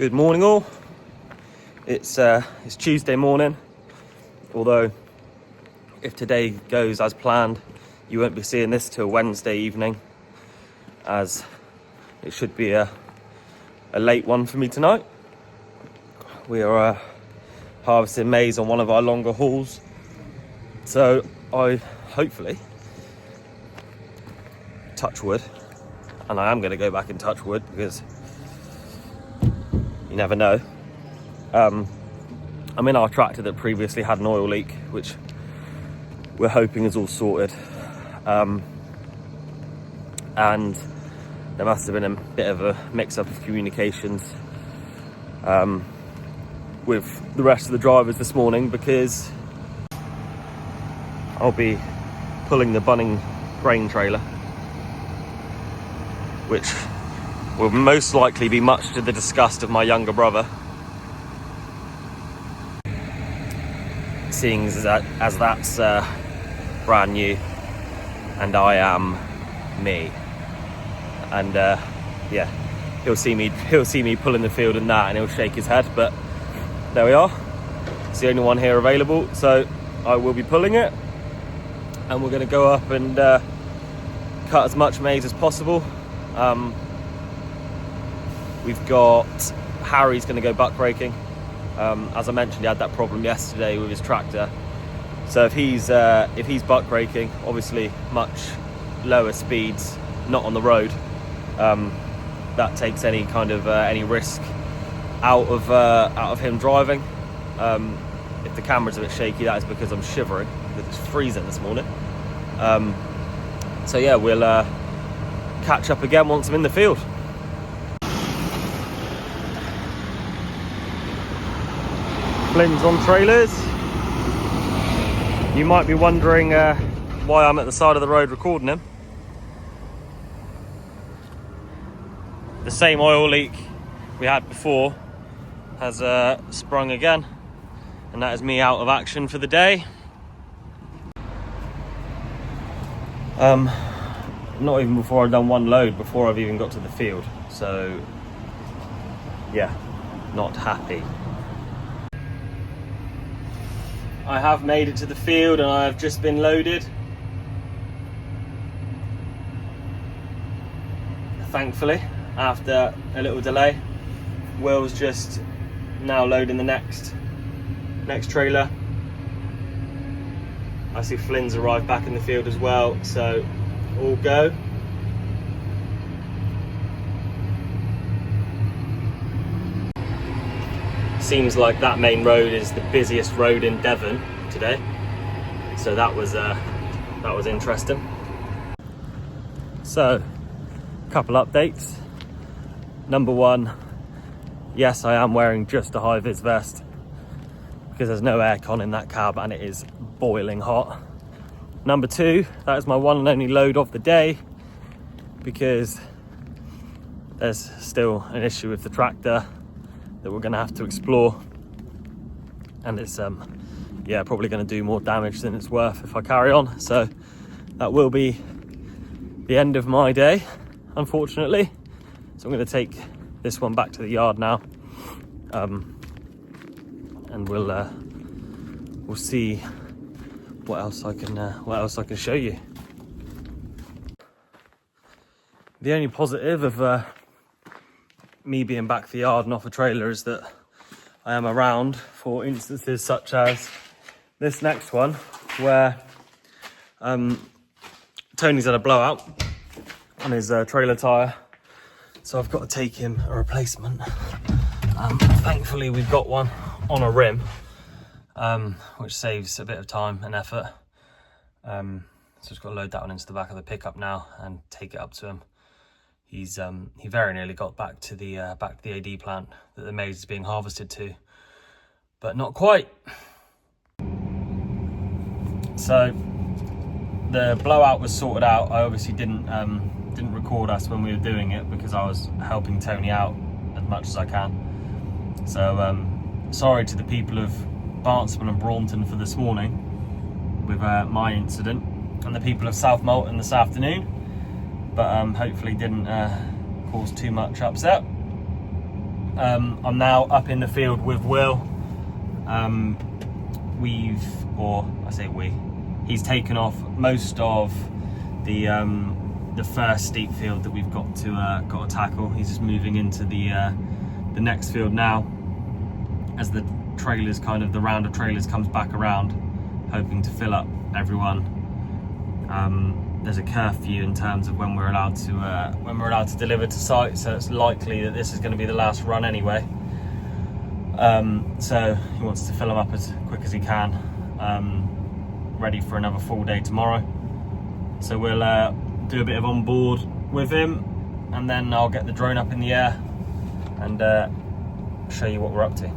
Good morning all. It's Tuesday morning, although if today goes as planned you won't be seeing this till Wednesday evening, as it should be a late one for me tonight. We are harvesting maize on one of our longer hauls, so I hopefully, touch wood, and I am going to go back and touch wood because you never know. I'm in our tractor that previously had an oil leak, which we're hoping is all sorted. And there must have been a bit of a mix-up of communications with the rest of the drivers this morning, because I'll be pulling the Bunning grain trailer, which will most likely be much to the disgust of my younger brother, seeing as that's brand new and I am me. And yeah, he'll see me pulling the field and that, and he'll shake his head, but there we are. It's the only one here available, so I will be pulling it, and we're going to go up and cut as much maize as possible. We've got Harry's going to go buck breaking. As I mentioned, he had that problem yesterday with his tractor. So if he's buck breaking, obviously much lower speeds, not on the road, that takes any kind of any risk out of him driving. If the camera's a bit shaky, that is because I'm shivering, because it's freezing this morning. So yeah, we'll catch up again once I'm in the field. Flynn's on trailers. You might be wondering why I'm at the side of the road recording him. The same oil leak we had before has sprung again, and that is me out of action for the day. Not even before I've done one load, before I've even got to the field. So yeah, not happy. I have made it to the field and I have just been loaded. Thankfully, after a little delay, Will's just now loading the next trailer. I see Flynn's arrived back in the field as well, so all go. Seems like that main road is the busiest road in Devon today, so that was interesting. So, a couple updates. Number one, yes, I am wearing just a high-vis vest because there's no aircon in that cab and it is boiling hot. Number two, that is my one and only load of the day, because there's still an issue with the tractor that we're going to have to explore, and it's yeah, probably going to do more damage than it's worth if I carry on. So that will be the end of my day, unfortunately. So I'm going to take this one back to the yard now, and we'll see what else I can show you. The only positive of me being back to the yard and off a trailer is that I am around for instances such as this next one, where Tony's had a blowout on his trailer tyre, so I've got to take him a replacement. Thankfully we've got one on a rim, which saves a bit of time and effort. So just got to load that one into the back of the pickup now and take it up to him. He very nearly got back to the AD plant that the maize is being harvested to, but not quite. So the blowout was sorted out. I obviously didn't record us when we were doing it because I was helping Tony out as much as I can. So sorry to the people of Barnstable and Braunton for this morning with my incident, and the people of South Molton this afternoon, but hopefully didn't cause too much upset. I'm now up in the field with Will. He's taken off most of the first steep field that we've got to tackle. He's just moving into the next field now, as the round of trailers comes back around, hoping to fill up everyone. There's a curfew in terms of when we're allowed to deliver to site, so it's likely that this is going to be the last run anyway. So he wants to fill them up as quick as he can, ready for another full day tomorrow. So we'll do a bit of on board with him, and then I'll get the drone up in the air and show you what we're up to.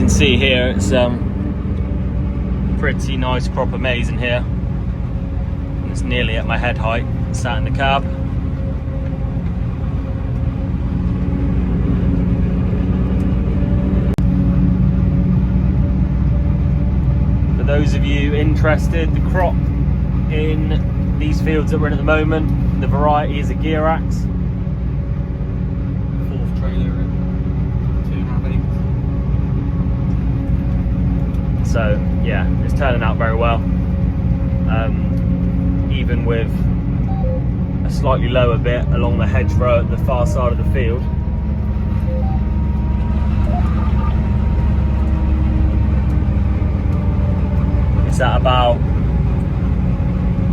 See here, it's pretty nice crop of maize in here, and it's nearly at my head height, sat in the cab. For those of you interested, the crop in these fields that we're in at the moment, the variety is a gear axe. 4th trailer at 2.5 acres. So yeah, it's turning out very well, even with a slightly lower bit along the hedgerow at the far side of the field. It's at about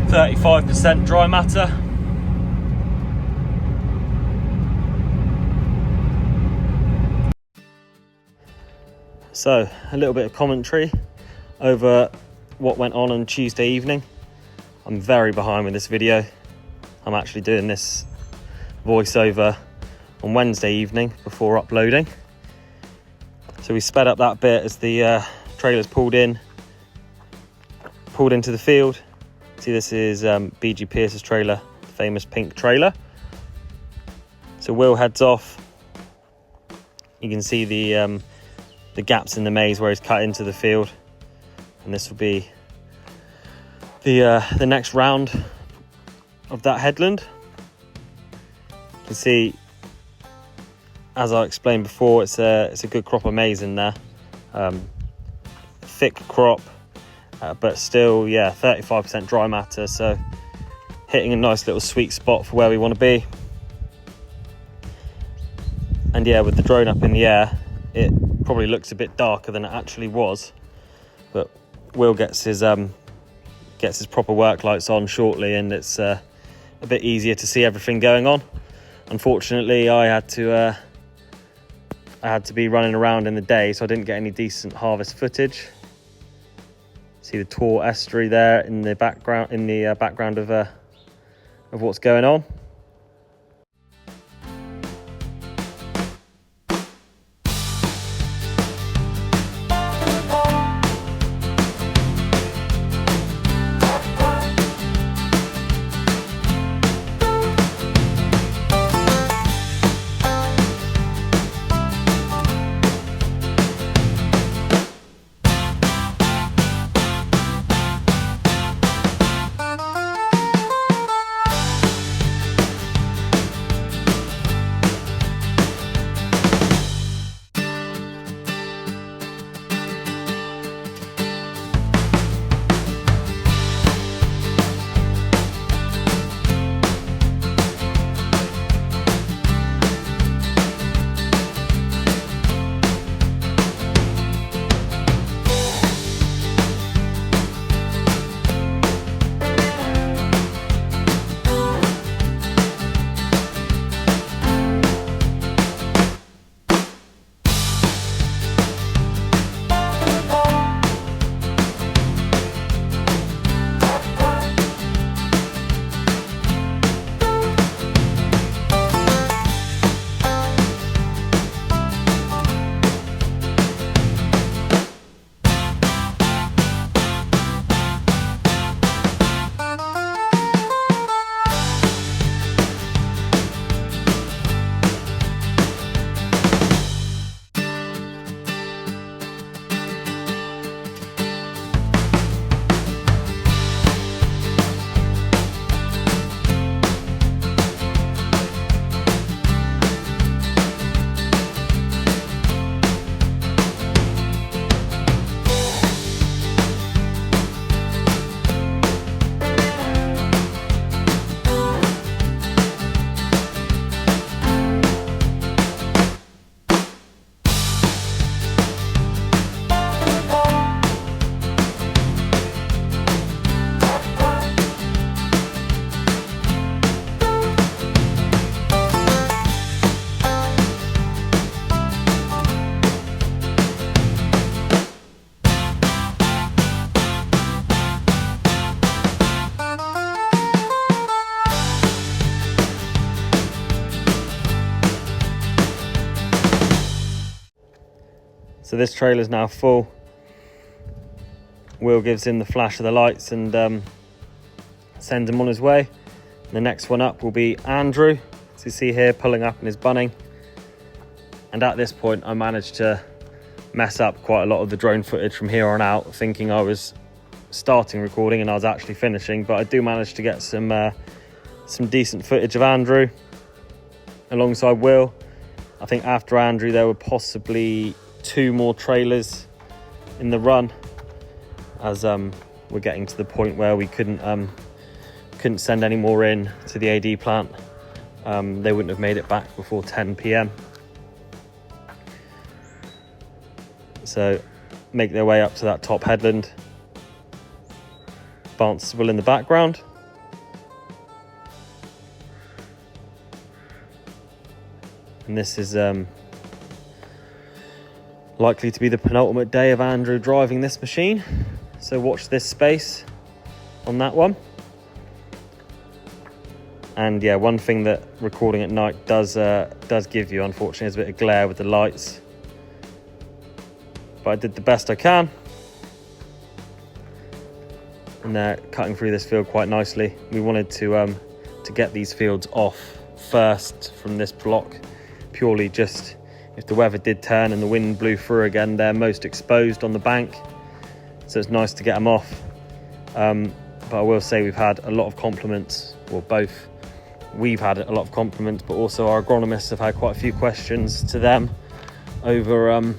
35% dry matter. So a little bit of commentary over what went on Tuesday evening. I'm very behind with this video. I'm actually doing this voiceover on Wednesday evening before uploading. So we sped up that bit as the trailers pulled into the field. See, this is BG Pierce's trailer, the famous pink trailer. So Will heads off. You can see the gaps in the maize where he's cut into the field, and this will be the next round of that headland. You can see, as I explained before, it's a good crop of maize in there, thick crop, but still, yeah, 35% dry matter, so hitting a nice little sweet spot for where we want to be. And yeah, with the drone up in the air, it probably looks a bit darker than it actually was, but Will gets his proper work lights on shortly, and it's a bit easier to see everything going on. Unfortunately, I had to be running around in the day, so I didn't get any decent harvest footage. See the Tor estuary there in the background of what's going on. So this trailer's now full. Will gives him the flash of the lights and sends him on his way. The next one up will be Andrew, as you see here, pulling up in his Bunning. And at this point, I managed to mess up quite a lot of the drone footage from here on out, thinking I was starting recording and I was actually finishing. But I do manage to get some decent footage of Andrew alongside Will. I think after Andrew, there were possibly 2 more trailers in the run, as we're getting to the point where we couldn't send any more in to the AD plant. They wouldn't have made it back before 10 p.m. So make their way up to that top headland. Barnstable in the background. And this is likely to be the penultimate day of Andrew driving this machine. So watch this space on that one. And yeah, one thing that recording at night does give you, unfortunately, is a bit of glare with the lights. But I did the best I can. And they're cutting through this field quite nicely. We wanted to get these fields off first from this block, purely just if the weather did turn and the wind blew through again, they're most exposed on the bank. So it's nice to get them off. But I will say we've had a lot of compliments, or both. We've had a lot of compliments, but also our agronomists have had quite a few questions to them over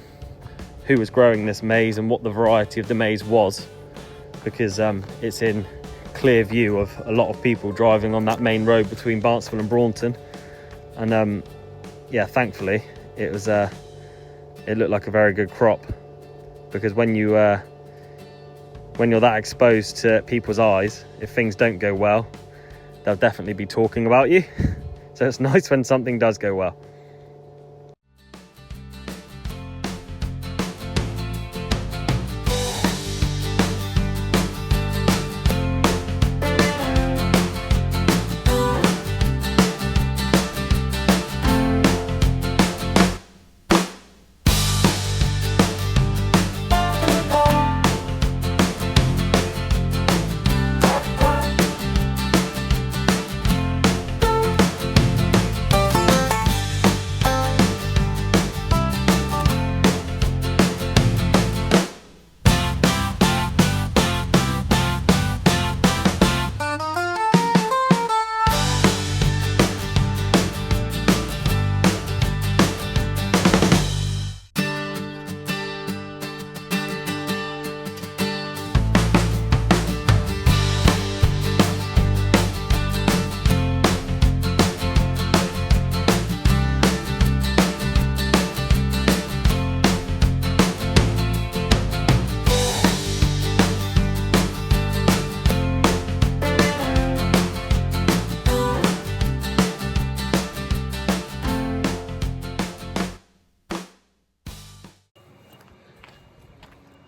who was growing this maize and what the variety of the maize was, because it's in clear view of a lot of people driving on that main road between Barnstable and Braunton. And yeah, thankfully it looked like a very good crop, because when you're that exposed to people's eyes, if things don't go well, they'll definitely be talking about you. So it's nice when something does go well.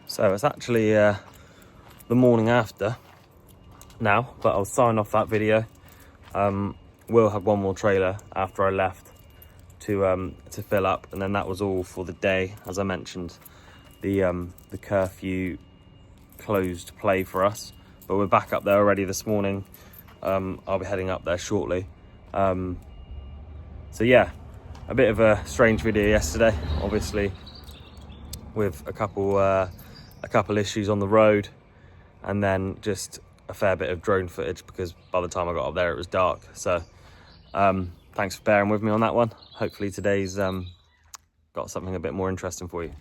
So it's actually the morning after now, but I'll sign off that video. We'll have one more trailer after I left to fill up, and then that was all for the day. As I mentioned, the curfew closed play for us, but we're back up there already this morning. I'll be heading up there shortly. So yeah, a bit of a strange video yesterday, obviously, with a couple issues on the road, and then just a fair bit of drone footage, because by the time I got up there it was dark. So thanks for bearing with me on that one. Hopefully today's got something a bit more interesting for you.